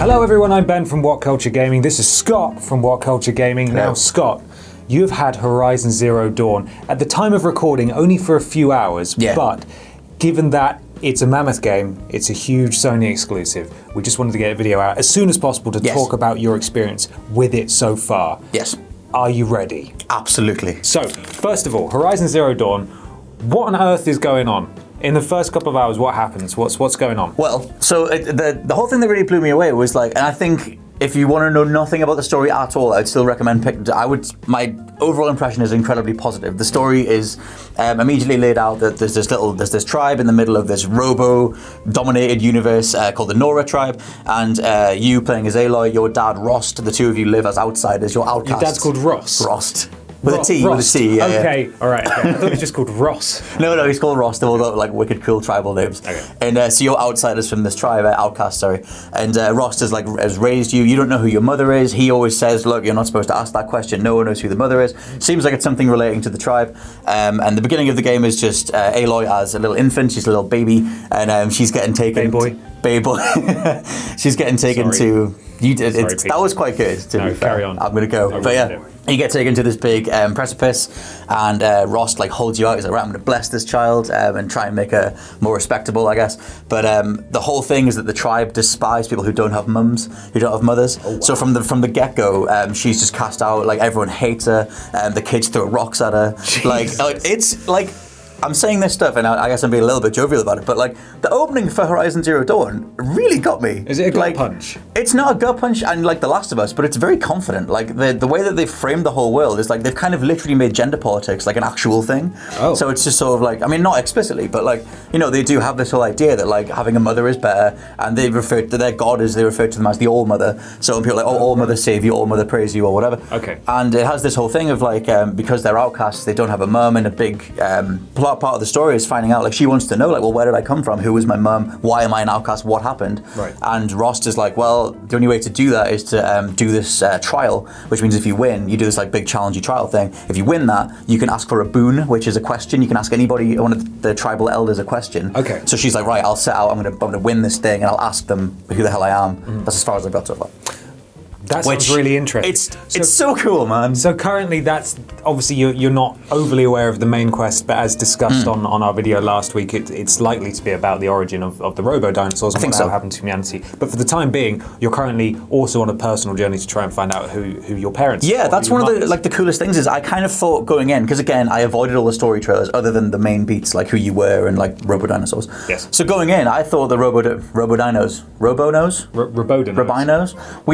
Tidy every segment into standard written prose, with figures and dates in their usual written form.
Hello everyone, I'm Ben from What Culture Gaming. This is Scott from What Culture Gaming. Now Scott, you have had Horizon Zero Dawn at the time of recording only for a few hours, but given that it's a mammoth game, it's a huge Sony exclusive, we just wanted to get a video out as soon as possible to talk about your experience with it so far. Yes. Are you ready? Absolutely. So, first of all, Horizon Zero Dawn, what on earth is going on? In the first couple of hours, what happens? What's going on? Well, so the whole thing that really blew me away was like, and I think if you want to know nothing about the story at all, I'd still recommend picking. My overall impression is incredibly positive. The story is immediately laid out that there's this tribe in the middle of this robo-dominated universe called the Nora tribe, and you playing as Aloy, your dad Rost, the two of you live as outsiders. You're outcasts. Your dad's called Ross. Rost. With a T, yeah. Okay, all right. Okay. I thought it was just called Ross. No, he's called Ross. They've all got like wicked cool tribal names. Okay. And so you're outsiders from this tribe, outcast, sorry. And Ross has raised you. You don't know who your mother is. He always says, look, you're not supposed to ask that question. No one knows who the mother is. Seems like it's something relating to the tribe. And the beginning of the game is just Aloy as a little infant. She's a little baby, and she's getting taken. Baby boy. She's getting taken to. That was quite good. Carry on. I'm gonna go. But yeah, you get taken to this big precipice, and Ross holds you out. He's like, right, I'm gonna bless this child and try and make her more respectable, I guess. But the whole thing is that the tribe despise people who don't have mums, who don't have mothers. Oh, wow. So from the get go, she's just cast out. Like everyone hates her. The kids throw rocks at her. Jesus. It's like. I'm saying this stuff, and I guess I'm being a little bit jovial about it, but like the opening for Horizon Zero Dawn really got me. Is it a gut punch? It's not a gut punch, and like The Last of Us, but it's very confident. Like the way that they've framed the whole world is like they've kind of literally made gender politics like an actual thing. Oh. So it's just sort of like, I mean, not explicitly, but like, you know, they do have this whole idea that like having a mother is better, and they refer to their god as they refer to them as the All Mother. So when people are like, oh, All Mother save you, All Mother praise you, or whatever. Okay. And it has this whole thing of like because they're outcasts, they don't have a mum, and a big part of the story is finding out, like she wants to know, like, well, where did I come from? Who was my mum? Why am I an outcast? What happened? Right. And Rost is like, well, the only way to do that is to do this trial, which means if you win, you do this like big challengey trial thing. If you win that, you can ask for a boon, which is a question. You can ask anybody, one of the tribal elders, a question. Okay. So she's like, right, I'll set out. I'm gonna win this thing, and I'll ask them who the hell I am. Mm-hmm. That's as far as I've got so far. That sounds really interesting. It's so cool, man. So currently, that's obviously you're not overly aware of the main quest, but as discussed on our video last week, it's likely to be about the origin of the robo-dinosaurs and what happened to humanity. But for the time being, you're currently also on a personal journey to try and find out who your parents are. Yeah, that's one of the coolest things is I kind of thought going in, because again, I avoided all the story trailers other than the main beats, like who you were and like robo-dinosaurs. Yes. So going in, I thought the robo-dinos,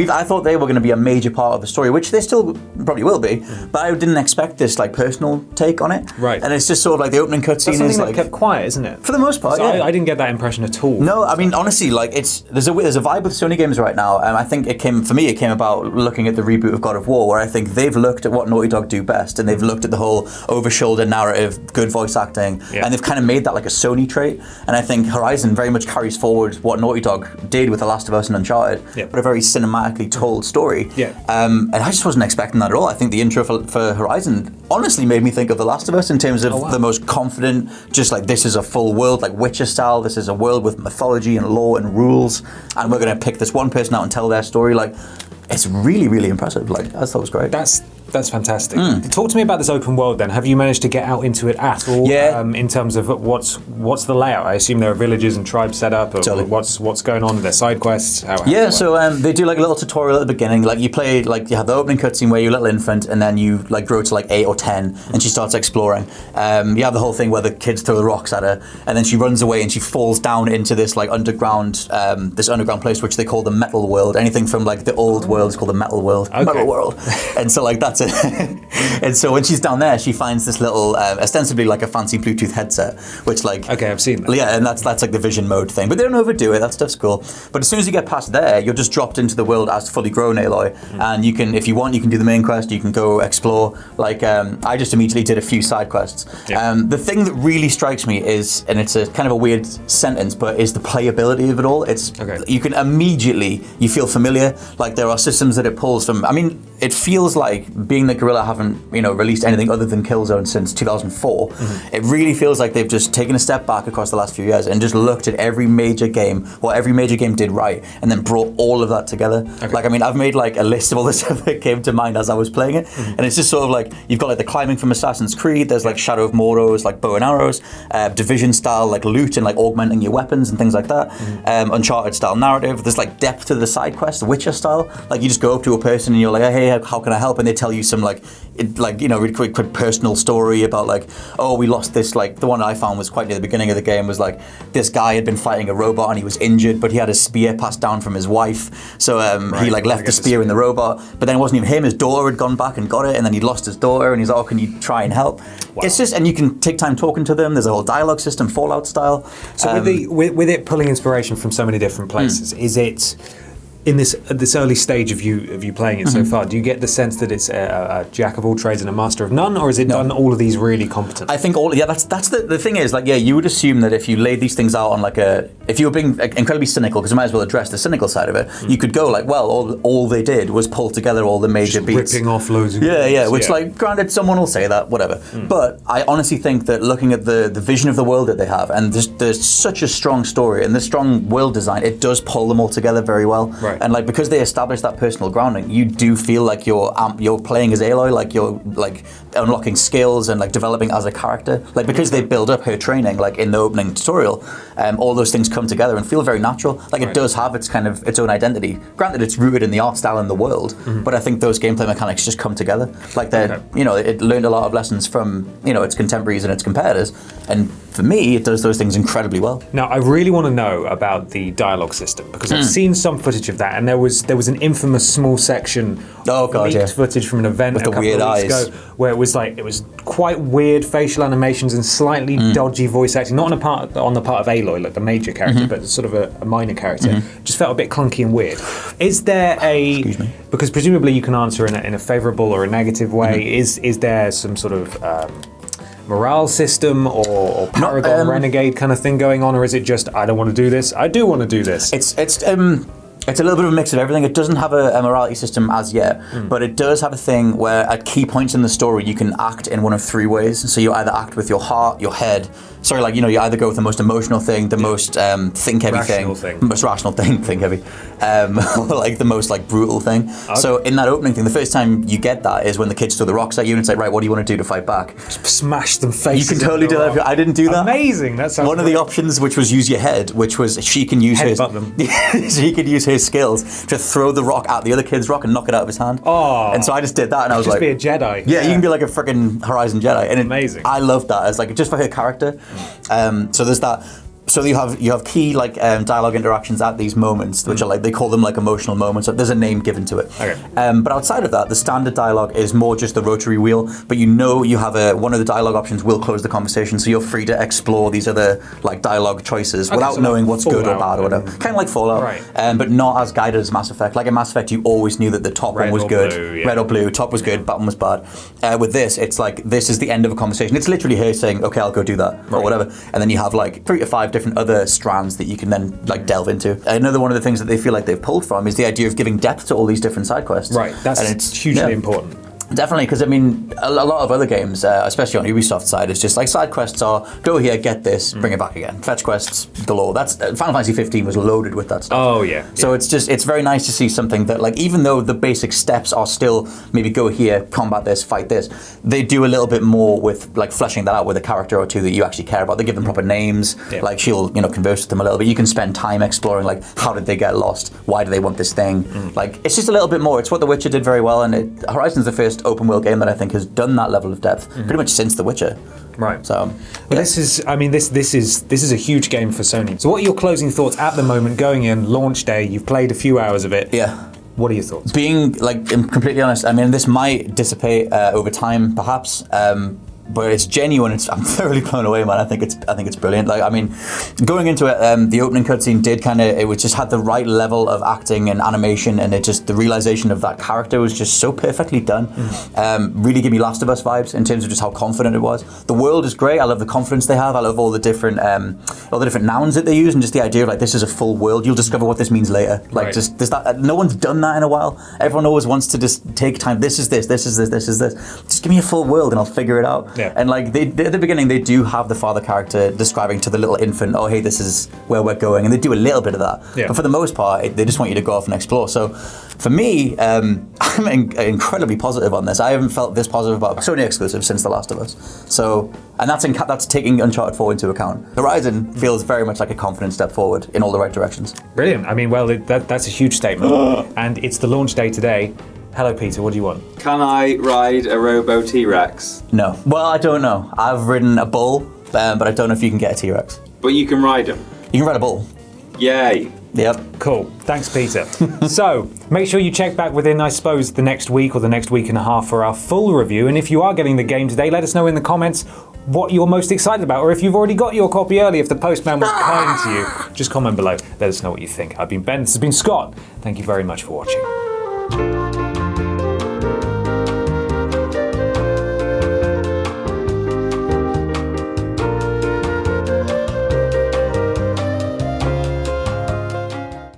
I thought they were going to be a major part of the story, which they still probably will be, but I didn't expect this like personal take on it. Right. And it's just sort of like the opening cutscene is like kept quiet, isn't it? For the most part, I didn't get that impression at all. No, I mean honestly, like there's a vibe with Sony games right now, and I think it came about looking at the reboot of God of War, where I think they've looked at what Naughty Dog do best, and they've looked at the whole over-shoulder narrative, good voice acting, and they've kind of made that like a Sony trait. And I think Horizon very much carries forward what Naughty Dog did with The Last of Us and Uncharted, but a very cinematically told story. Yeah. And I just wasn't expecting that at all. I think the intro for Horizon honestly made me think of The Last of Us in terms of the most confident, just like this is a full world, like Witcher style. This is a world with mythology and lore and rules, and we're going to pick this one person out and tell their story. Like, it's really, really impressive. Like, I thought it was great. That's fantastic. Talk to me about this open world then. Have you managed to get out into it at all? Yeah. In terms of what's the layout? I assume there are villages and tribes set up. Or totally. What's going on? Are there side quests? So they do like a little tutorial at the beginning. Like you play, like you have the opening cutscene where you're a little infant, and then you like grow to like 8 or 10, and she starts exploring. You have the whole thing where the kids throw the rocks at her, and then she runs away and she falls down into this like underground place which they call the Metal World. Anything from like the old world is called the Metal World. Okay. Metal World. And so like that's it. And so when she's down there, she finds this little, ostensibly like a fancy Bluetooth headset, which like... Okay, I've seen that. Yeah, and that's like the vision mode thing. But they don't overdo it, that stuff's cool. But as soon as you get past there, you're just dropped into the world as fully grown Aloy. And you can, if you want, you can do the main quest, you can go explore. Like, I just immediately did a few side quests. Yeah. The thing that really strikes me is, and it's a kind of a weird sentence, but is the playability of it all. It's, you can immediately, you feel familiar. Like there are systems that it pulls from, I mean, it feels like, being that Guerrilla haven't, released anything other than Killzone since 2004, it really feels like they've just taken a step back across the last few years and just looked at every major game, what every major game did right, and then brought all of that together. Okay. Like, I mean, I've made like a list of all the stuff that came to mind as I was playing it, and it's just sort of like, you've got like the climbing from Assassin's Creed, there's like Shadow of Mordor's like bow and arrows, Division style like loot and like augmenting your weapons and things like that, Uncharted style narrative, there's like depth to the side quests, the Witcher style, like you just go up to a person and you're like, hey, how can I help? And they tell you some really quick personal story about like, oh, we lost this, like the one I found was quite near the beginning of the game was like, this guy had been fighting a robot and he was injured, but he had a spear passed down from his wife, so he like left the spear in the robot, but then it wasn't even him, his daughter had gone back and got it, and then he'd lost his daughter, and he's like, oh, can you try and help? Wow. It's just, and you can take time talking to them, there's a whole dialogue system, Fallout style. So with it pulling inspiration from so many different places, is it, in this early stage of you playing it so far, do you get the sense that it's a jack of all trades and a master of none, or is it done all of these really competently? I think that's the thing is, like, you would assume that if you laid these things out on like if you were being incredibly cynical, because you might as well address the cynical side of it, you could go like, well, all they did was pull together all the major beats. Ripping off loads of which like, granted, someone will say that, whatever. But I honestly think that looking at the vision of the world that they have, and there's such a strong story and the strong world design, it does pull them all together very well. Right. And like, because they establish that personal grounding, you do feel like you're playing as Aloy, like you're like unlocking skills and like developing as a character. Like, because they build up her training, like in the opening tutorial, all those things come together and feel very natural. Like, it does have its kind of its own identity. Granted, it's rooted in the art style and the world, but I think those gameplay mechanics just come together. Like, it learned a lot of lessons from its contemporaries and its competitors, and for me, it does those things incredibly well. Now, I really want to know about the dialogue system, because I've seen some footage of that, and there was an infamous small section of leaked footage from an event with a couple of weeks ago, where it was quite weird facial animations and slightly dodgy voice acting, not on the part of Aloy, like the major character, but sort of a minor character. Just felt a bit clunky and weird. Is there because presumably you can answer in a favourable or a negative way, is there some sort of morale system or Paragon Renegade kind of thing going on, or is it just, I don't want to do this, I do want to do this? It's a little bit of a mix of everything. It doesn't have a morality system as yet, but it does have a thing where at key points in the story you can act in one of three ways. So you either act with your heart, your head, you either go with the most emotional thing, the most think-heavy thing, most rational thing, think-heavy, or like the most like brutal thing. Okay. So in that opening thing, the first time you get that is when the kids throw the rocks at you and it's like, right, what do you want to do to fight back? Smash them faces. You can totally do that. I didn't do that. Amazing. That sounds one of the options, which was use your head, which was she can use she could use her skills to throw the rock at the other kid's rock and knock it out of his hand. Oh. And so I just did that, and I was like, be a Jedi. Yeah, you can be like a freaking Horizon Jedi. And amazing. I loved that as like just for her character. So there's that. So you have key like dialogue interactions at these moments, which are like, they call them like emotional moments. So there's a name given to it. Okay. But outside of that, the standard dialogue is more just the rotary wheel. But you have one of the dialogue options will close the conversation, so you're free to explore these other like dialogue choices without knowing what's good or bad or whatever. Kind of like Fallout, right. But not as guided as Mass Effect. Like in Mass Effect, you always knew that the top one was good, red or blue. Top was good, bottom was bad. With this, it's like this is the end of a conversation. It's literally her saying, "Okay, I'll go do that," or whatever, and then you have like 3 to 5 different other strands that you can then like delve into. Another one of the things that they feel like they've pulled from is the idea of giving depth to all these different side quests. Right, it's hugely important. Definitely, because I mean, a lot of other games, especially on Ubisoft side, it's just like side quests are go here, get this, bring it back again. Fetch quests galore. That's Final Fantasy 15 was loaded with that stuff. Oh yeah. So it's very nice to see something that like, even though the basic steps are still maybe go here, combat this, fight this, they do a little bit more with like fleshing that out with a character or two that you actually care about. They give them proper names. Yeah. Like she'll converse with them a little bit. You can spend time exploring like how did they get lost? Why do they want this thing? Like it's just a little bit more. It's what The Witcher did very well, and Horizon's the first open world game that I think has done that level of depth pretty much since The Witcher. Right. So, but this is a huge game for Sony. So what are your closing thoughts at the moment, going in, launch day, you've played a few hours of it. Yeah. What are your thoughts? Being like completely honest, I mean, this might dissipate over time, perhaps. but it's genuine. I'm thoroughly blown away, man. I think it's brilliant. Like, I mean, going into it, the opening cutscene did just had the right level of acting and animation, and the realization of that character was just so perfectly done. Really gave me Last of Us vibes in terms of just how confident it was. The world is great. I love the confidence they have. I love all the different nouns that they use, and just the idea of like, this is a full world. You'll discover what this means later. Like, just there's that. No one's done that in a while. Everyone always wants to just take time. This is this. This is this. This is this. Just give me a full world, and I'll figure it out. Yeah. And like at the beginning, they do have the father character describing to the little infant, oh hey, this is where we're going, and they do a little bit of that. Yeah. But for the most part, they just want you to go off and explore. So for me, I'm incredibly positive on this. I haven't felt this positive about Sony exclusive since The Last of Us. So, and that's taking Uncharted 4 into account. Horizon feels very much like a confident step forward in all the right directions. Brilliant. I mean, well, that's a huge statement, and it's the launch day today. Hello, Peter. What do you want? Can I ride a Robo T-Rex? No. Well, I don't know. I've ridden a bull, but I don't know if you can get a T-Rex. But you can ride them. You can ride a bull. Yay. Yep. Cool. Thanks, Peter. So, make sure you check back within, I suppose, the next week or the next week and a half for our full review. And if you are getting the game today, let us know in the comments what you're most excited about, or if you've already got your copy early, if the postman was kind to you. Just comment below. Let us know what you think. I've been Ben. This has been Scott. Thank you very much for watching.